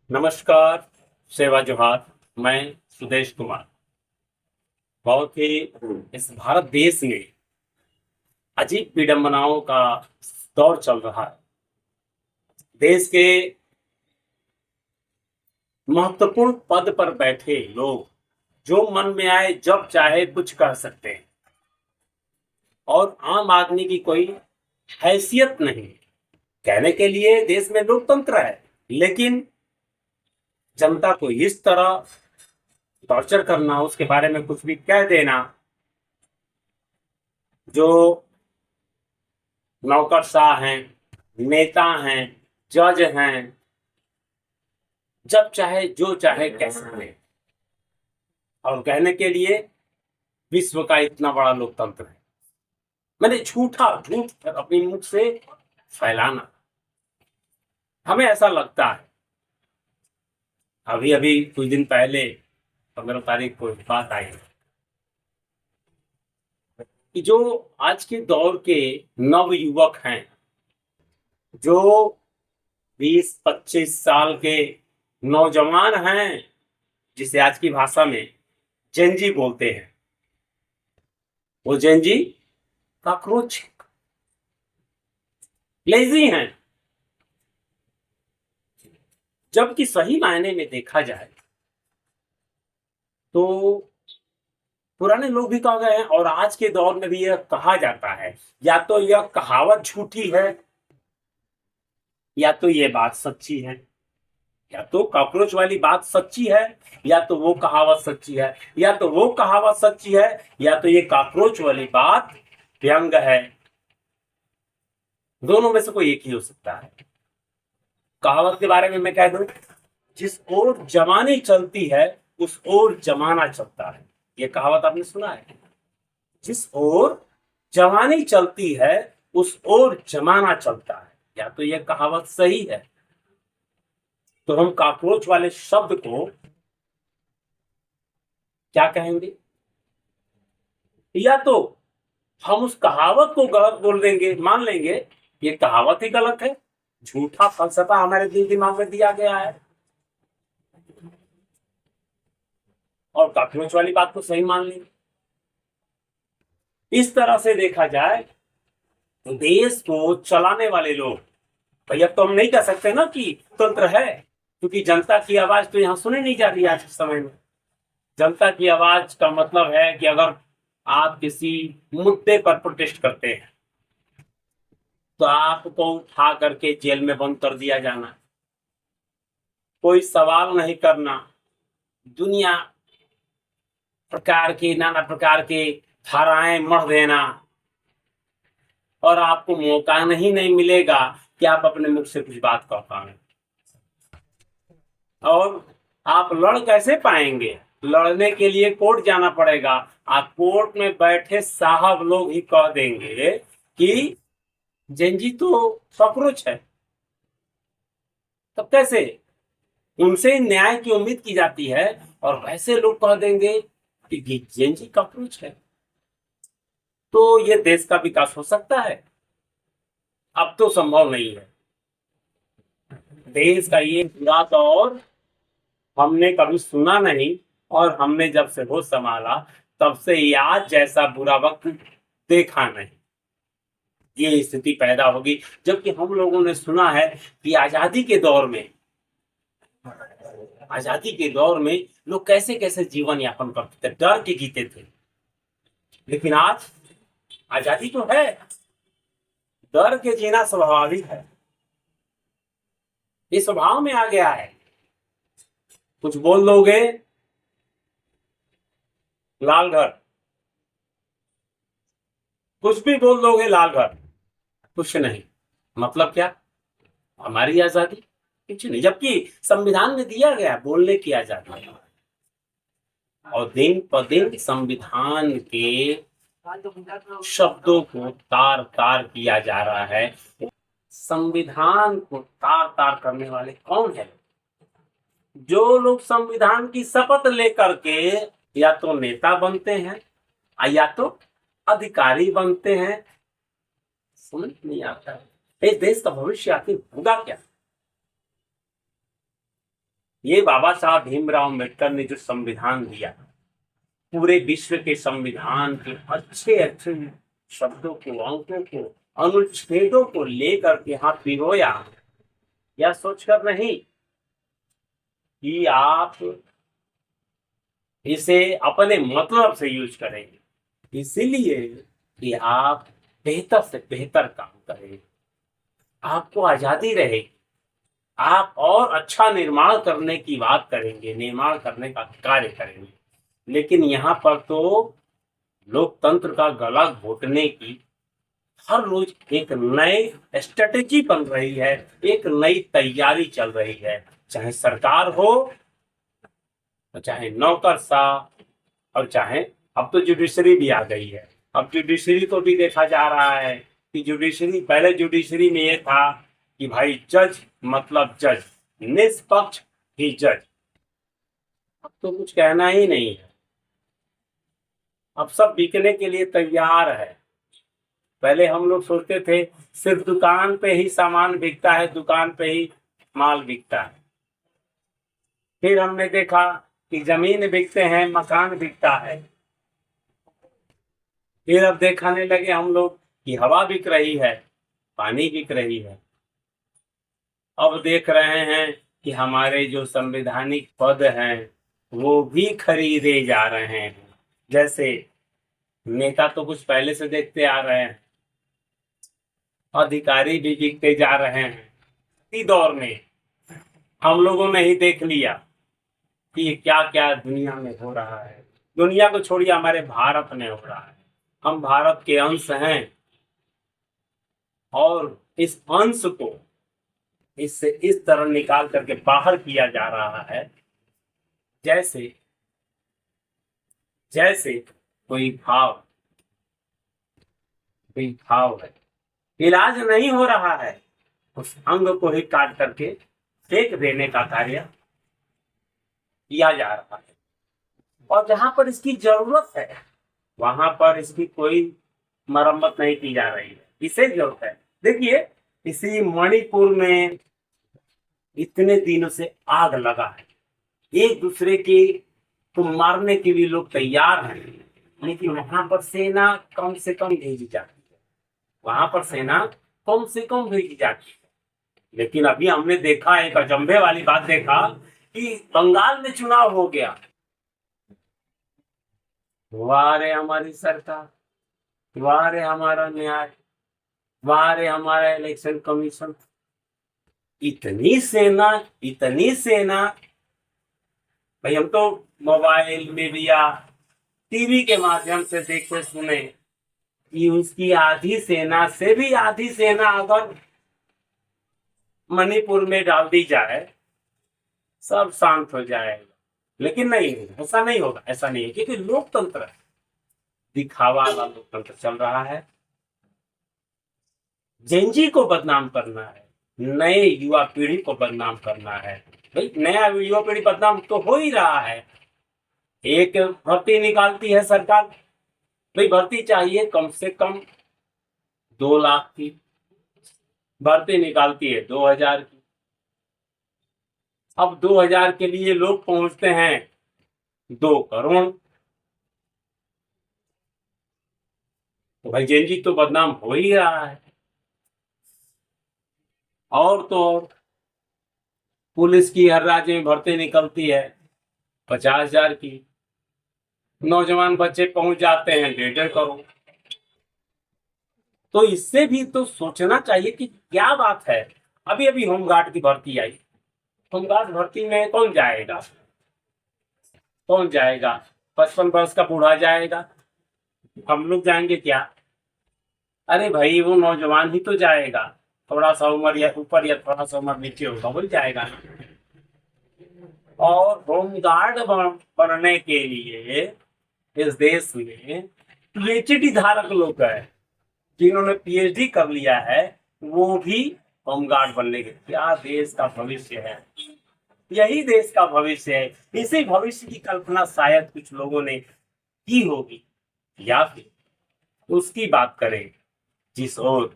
नमस्कार। सेवा जोहार। मैं सुदेश कुमार। बहुत ही इस भारत देश में अजीब विडंबनाओं का दौर चल रहा है। देश के महत्वपूर्ण पद पर बैठे लोग जो मन में आए जब चाहे कुछ कह सकते हैं और आम आदमी की कोई हैसियत नहीं। कहने के लिए देश में लोकतंत्र है, लेकिन जनता को इस तरह टॉर्चर करना, उसके बारे में कुछ भी कह देना, जो नौकरशाह हैं, नेता हैं, जज हैं, जब चाहे जो चाहे कह सकते हैं। और कहने के लिए विश्व का इतना बड़ा लोकतंत्र है, मैंने झूठा झूठ अपनी मुख से फैलाना। हमें ऐसा लगता है, अभी अभी कुछ दिन पहले 15 तारीख को एक बात आई कि जो आज के दौर के नव युवक हैं, जो 20-25 साल के नौजवान हैं, जिसे आज की भाषा में जेनजी बोलते हैं, वो जेनजी कॉकरोच लेजी हैं। जबकि सही मायने में देखा जाए तो पुराने लोग भी कह गए हैं और आज के दौर में भी यह कहा जाता है। या तो यह कहावत झूठी है, या तो ये बात सच्ची है। या तो कॉकरोच वाली बात सच्ची है, या तो वो कहावत सच्ची है। या तो वो कहावत सच्ची है, या तो ये कॉकरोच वाली बात व्यंग है। दोनों में से कोई एक ही हो सकता है। कहावत के बारे में मैं कह दूं, जिस ओर जमानी चलती है उस ओर जमाना चलता है। ये कहावत आपने सुना है? जिस ओर जवानी चलती है उस ओर जमाना चलता है। या तो यह कहावत सही है, तो हम कॉकरोच वाले शब्द को क्या कहेंगे, या तो हम उस कहावत को गलत बोल देंगे, मान लेंगे ये कहावत ही गलत है, झूठा फलसफा हमारे दिल दिमाग में दिया गया है, और कॉकरोच वाली बात को सही मान लेंगे। इस तरह से देखा जाए तो देश को चलाने वाले लोग, भैया तो हम नहीं कह सकते ना कि तंत्र है, क्योंकि जनता की आवाज तो यहाँ सुनी नहीं जा रही आज के समय में। जनता की आवाज का मतलब है कि अगर आप किसी मुद्दे पर प्रोटेस्ट करते हैं तो आपको उठा करके जेल में बंद कर दिया जाना, कोई सवाल नहीं करना, दुनिया प्रकार की नाना प्रकार की धाराएं मढ़ देना, और आपको मौका नहीं मिलेगा कि आप अपने मुख से कुछ बात कर पाए। और आप लड़ कैसे पाएंगे? लड़ने के लिए कोर्ट जाना पड़ेगा। आप कोर्ट में बैठे साहब लोग ही कह देंगे कि जेनजी तो कॉकरोच है, तब कैसे उनसे न्याय की उम्मीद की जाती है, और वैसे लोग कह देंगे कि जेनजी कॉकरोच है, तो ये देश का विकास हो सकता है? अब तो संभव नहीं है। देश का ये बुरा दौर हमने कभी सुना नहीं, और हमने जब से होश संभाला तब से आज जैसा बुरा वक्त देखा नहीं। ये स्थिति पैदा होगी, जबकि हम लोगों ने सुना है कि आजादी के दौर में लोग कैसे कैसे जीवन यापन करते थे, डर के जीते थे। लेकिन आज आजादी तो है, डर के जीना स्वाभाविक है, ये स्वभाव में आ गया है। कुछ बोल दोगे, लाल घर, कुछ भी बोल दोगे, लाल घर, कुछ नहीं। मतलब क्या? हमारी आजादी कुछ नहीं, जबकि संविधान में दिया गया बोलने की आजादी। और दिन पर दिन संविधान के शब्दों को तार तार किया जा रहा है। संविधान को तार तार करने वाले कौन है? जो लोग संविधान की शपथ लेकर के या तो नेता बनते हैं या तो अधिकारी बनते हैं। समझ नहीं आता है इस देश का भविष्य आखिर होगा क्या? ये बाबा साहब भीमराव अम्बेडकर ने जो संविधान दिया, पूरे विश्व के संविधान के अच्छे अच्छे शब्दों को, अंकों को, अनुच्छेदों को लेकर के यहाँ पिरोया, या सोचकर नहीं कि आप इसे अपने मतलब से यूज करेंगे, इसीलिए कि आप बेहतर से बेहतर काम करें, आपको आजादी रहेगी, आप और अच्छा निर्माण करने की बात करेंगे, निर्माण करने का कार्य करेंगे। लेकिन यहाँ पर तो लोकतंत्र का गला घोटने की हर रोज एक नई स्ट्रेटेजी बन रही है, एक नई तैयारी चल रही है, चाहे सरकार हो, चाहे नौकरशाह, और चाहे अब तो जुडिशरी भी आ गई है। अब जुडिशरी को भी देखा जा रहा है कि जुडिशरी, पहले जुडिशरी में ये था कि भाई जज मतलब जज, निष्पक्ष ही जज। अब तो कुछ कहना ही नहीं है, अब सब बिकने के लिए तैयार है। पहले हम लोग सोचते थे सिर्फ दुकान पे ही सामान बिकता है, दुकान पे ही माल बिकता है। फिर हमने देखा कि जमीन बिकते हैं, मकान बिकता है। फिर अब देखने लगे हम लोग कि हवा बिक रही है, पानी बिक रही है। अब देख रहे हैं कि हमारे जो संवैधानिक पद हैं वो भी खरीदे जा रहे हैं। जैसे नेता तो कुछ पहले से देखते आ रहे हैं, अधिकारी भी बिकते जा रहे हैं। इसी दौर में हम लोगों ने ही देख लिया कि क्या क्या दुनिया में हो रहा है। दुनिया को छोड़िए, हमारे भारत में हो रहा है। हम भारत के अंश हैं और इस अंश को इससे इस तरह निकाल करके बाहर किया जा रहा है जैसे जैसे कोई घाव है, इलाज नहीं हो रहा है, उस अंग को ही काट करके फेंक देने का कार्य किया जा रहा है। और जहां पर इसकी जरूरत है वहां पर इसकी कोई मरम्मत नहीं की जा रही है। इसे जरूरत है। देखिए, इसी मणिपुर में इतने दिनों से आग लगा है, एक दूसरे के को मारने के लिए लोग तैयार हैं, लेकिन वहां पर सेना कम से कम भेजी जाती है, वहां पर सेना कम से कम भेजी जाती है। लेकिन अभी हमने देखा, एक अचंभे वाली बात देखा कि बंगाल में चुनाव हो गया। वाह रे हमारी सरकार, वाह रे हमारा न्याय, वाह रे हमारा इलेक्शन कमीशन। इतनी सेना, इतनी सेना। भाई हम तो मोबाइल मीडिया टीवी के माध्यम से देखते सुने कि उसकी आधी सेना से भी आधी सेना अगर मणिपुर में डाल दी जाए सब शांत हो जाएगा। लेकिन नहीं, ऐसा नहीं होगा, ऐसा नहीं है, क्योंकि लोकतंत्र है, दिखावा वाला लोकतंत्र चल रहा है। जेनजी को बदनाम करना है, नए युवा पीढ़ी को बदनाम करना है। भाई नया युवा पीढ़ी बदनाम तो हो ही रहा है। एक भर्ती निकालती है सरकार, भाई भर्ती चाहिए कम से कम 2 लाख की, भर्ती निकालती है 2000 की। अब 2000 के लिए लोग पहुंचते हैं 2 करोड़। तो भाई जेनजी तो बदनाम हो ही रहा है। और तो और पुलिस की हर राज्य में भर्ती निकलती है 50,000 की, नौजवान बच्चे पहुंच जाते हैं 1.5 करोड़। तो इससे भी तो सोचना चाहिए कि क्या बात है। अभी अभी होमगार्ड की भर्ती आई, होमगार्ड भर्ती में कौन जाएगा, कौन जाएगा? 55 वर्ष का बूढ़ा जाएगा, हम लोग जाएंगे क्या? अरे भाई वो नौजवान ही तो जाएगा, थोड़ा सा उम्र या ऊपर या थोड़ा सा उम्र नीचे होगा वही जाएगा। और होमगार्ड बनने के लिए इस देश में पीएचडी धारक लोग हैं, जिन्होंने पीएचडी कर लिया है, वो भी होमगार्ड बनने के। क्या देश का भविष्य है, यही देश का भविष्य है। इसी भविष्य की कल्पना शायद कुछ लोगों ने की होगी, या फिर उसकी बात करें। जिस ओर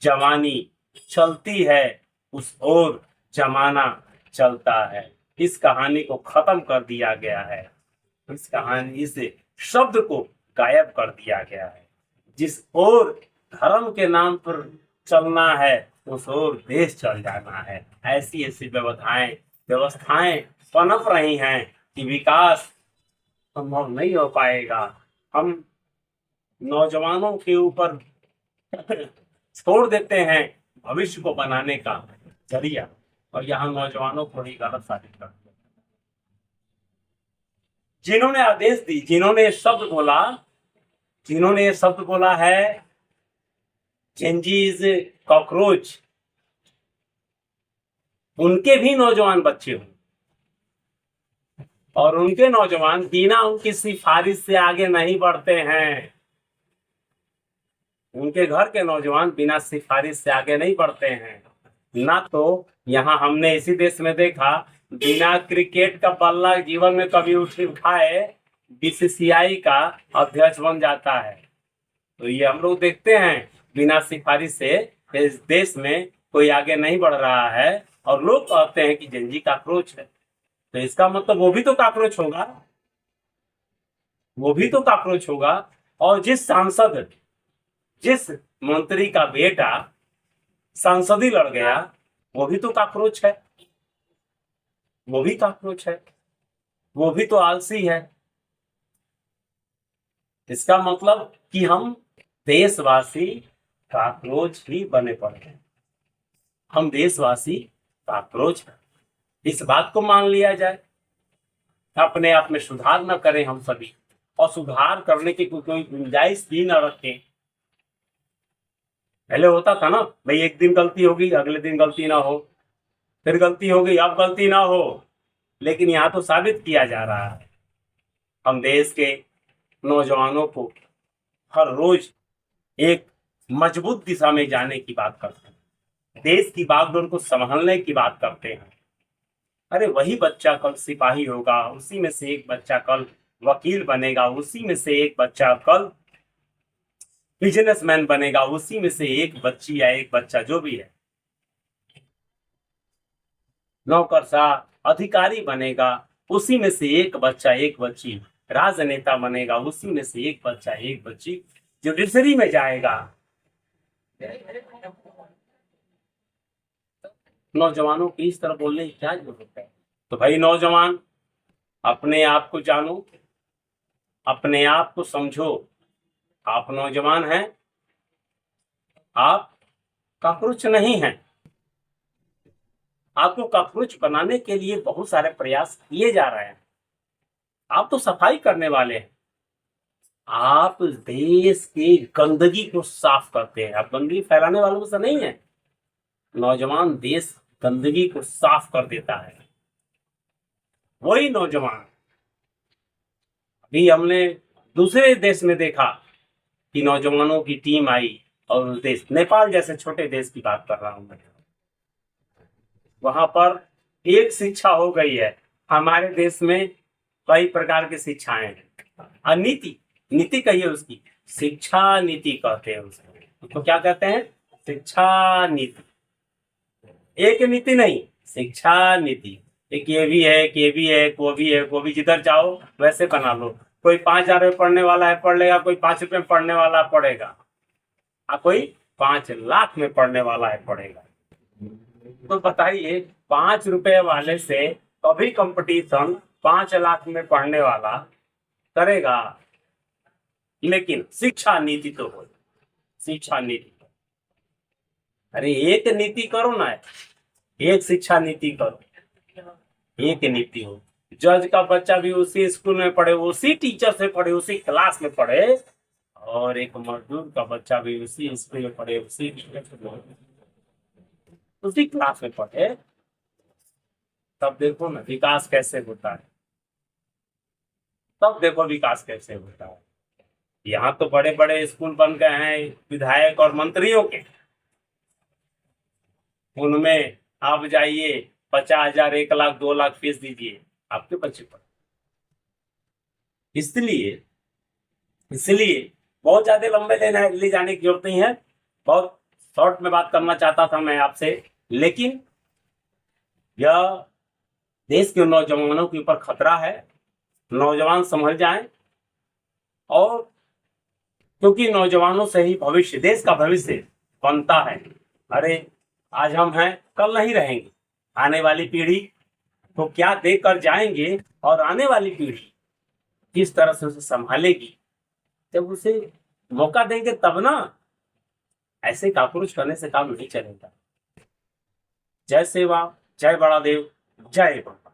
जवानी चलती है उस ओर जमाना चलता है। इस कहानी को खत्म कर दिया गया है। इस कहानी, इस शब्द को गायब कर दिया गया है। जिस ओर धर्म के नाम पर चलना है उस ओर देश चल जाना है। ऐसी ऐसी व्यवस्थाएं पनप रही हैं कि विकास संभव नहीं हो पाएगा। हम नौजवानों के ऊपर छोड़ देते हैं भविष्य को बनाने का जरिया, और यहाँ नौजवानों को ही गलत साबित कर दिया। जिन्होंने आदेश दी, जिन्होंने ये शब्द बोला है चेंजी इज कॉकरोच, उनके भी नौजवान बच्चे हों, और उनके नौजवान बिना उनकी सिफारिश से आगे नहीं बढ़ते हैं। उनके घर के नौजवान बिना सिफारिश से आगे नहीं बढ़ते हैं। ना तो यहाँ हमने इसी देश में देखा, बिना क्रिकेट का बल्ला जीवन में कभी उठाए बीसीसीआई का अध्यक्ष बन जाता है। तो ये हम लोग देखते हैं, बिना सिफारिश से इस देश में कोई आगे नहीं बढ़ रहा है, और लोग कहते हैं कि जेनजी काकरोच है। तो इसका मतलब वो भी तो काकरोच होगा, वो भी तो काकरोच होगा। और जिस मंत्री का बेटा संसद ही लड़ गया, वो भी तो काकरोच है, वो भी काकरोच है, वो भी तो आलसी है। इसका मतलब कि हम देशवासी काकरोच ही बने पड़े हैं। हम देशवासी काकरोच हैं, इस बात को मान लिया जाए। अपने आप में सुधार न करें हम सभी, और सुधार करने की कोई गुंजाइश भी न रखें। पहले होता था ना भाई, एक दिन गलती होगी, अगले दिन गलती ना हो, फिर गलती होगी, अब गलती ना हो। लेकिन यहाँ तो साबित किया जा रहा है, हम देश के नौजवानों को हर रोज एक मजबूत दिशा में जाने की बात करते हैं, देश की बागडोर को संभालने की बात करते हैं। अरे वही बच्चा कल सिपाही होगा, उसी में से एक बच्चा कल वकील बनेगा, उसी में से एक बच्चा कल बिजनेसमैन बनेगा, उसी में से एक बच्ची या एक बच्चा जो भी है नौकरशाह अधिकारी बनेगा, उसी में से एक बच्चा एक बच्ची राजनेता बनेगा, उसी में से एक बच्चा एक बच्ची जुडिशरी में जाएगा। नौजवानों की इस तरह बोलने की क्या जरूरत है? तो भाई नौजवान, अपने आप को जानो, अपने आप को समझो। आप नौजवान हैं, आप काकरोच नहीं हैं। आपको काकरोच बनाने के लिए बहुत सारे प्रयास किए जा रहे हैं। आप तो सफाई करने वाले हैं, आप देश की गंदगी को साफ करते हैं। आप गंदगी फैलाने वालों से नहीं है। नौजवान देश गंदगी को साफ कर देता है, वही नौजवान। अभी हमने दूसरे देश में देखा कि नौजवानों की टीम आई, और उस देश नेपाल जैसे छोटे देश की बात कर रहा हूं मैं, वहां पर एक शिक्षा हो गई है। हमारे देश में कई प्रकार की शिक्षाएं हैं। नीति कहिए उसकी, शिक्षा नीति कहते हैं उसको। तो क्या कहते हैं? शिक्षा नीति। एक नीति नहीं, शिक्षा नीति। एक ये भी है, एक ये भी है, एक वो भी है, वो भी जिधर जाओ वैसे बना लो। कोई 5,000 में पढ़ने वाला है पढ़ लेगा, कोई 5 रुपए में पढ़ने वाला पढ़ेगा, और कोई 5 लाख में पढ़ने वाला है पढ़ेगा। तो बताइए, 5 रुपए वाले से कभी कंपटीशन 5 लाख में पढ़ने वाला करेगा? लेकिन शिक्षा नीति तो हो, शिक्षा नीति। अरे एक नीति करो ना, एक शिक्षा नीति करो, एक नीति हो। जज का बच्चा भी उसी स्कूल में पढ़े, उसी टीचर से पढ़े, उसी क्लास में पढ़े, और एक मजदूर का बच्चा भी उसी स्कूल में पढ़े, उसी टीचर से पढ़े, उसी क्लास में पढ़े। तब देखो ना विकास कैसे होता है, तब देखो विकास कैसे होता है। यहाँ तो बड़े बड़े स्कूल बन गए हैं विधायक और मंत्रियों के, उनमें आप जाइए 50,000, 1 लाख, 2 लाख फीस दीजिए, आपके बच्चे पढ़े। इसलिए बहुत ज्यादा लंबे ले जाने की जरूरत नहीं है। बहुत शॉर्ट में बात करना चाहता था मैं आपसे, लेकिन यह देश के नौजवानों के ऊपर खतरा है। नौजवान संभल जाएं, और क्योंकि नौजवानों से ही भविष्य, देश का भविष्य बनता है। अरे आज हम हैं, कल नहीं रहेंगे। आने वाली पीढ़ी तो क्या देख कर जाएंगे, और आने वाली पीढ़ी किस तरह से उसे संभालेगी, जब उसे मौका देंगे तब ना। ऐसे कापुरुष करने से काम नहीं चलेगा। जय सेवा, जय बड़ा देव, जय बड़ा।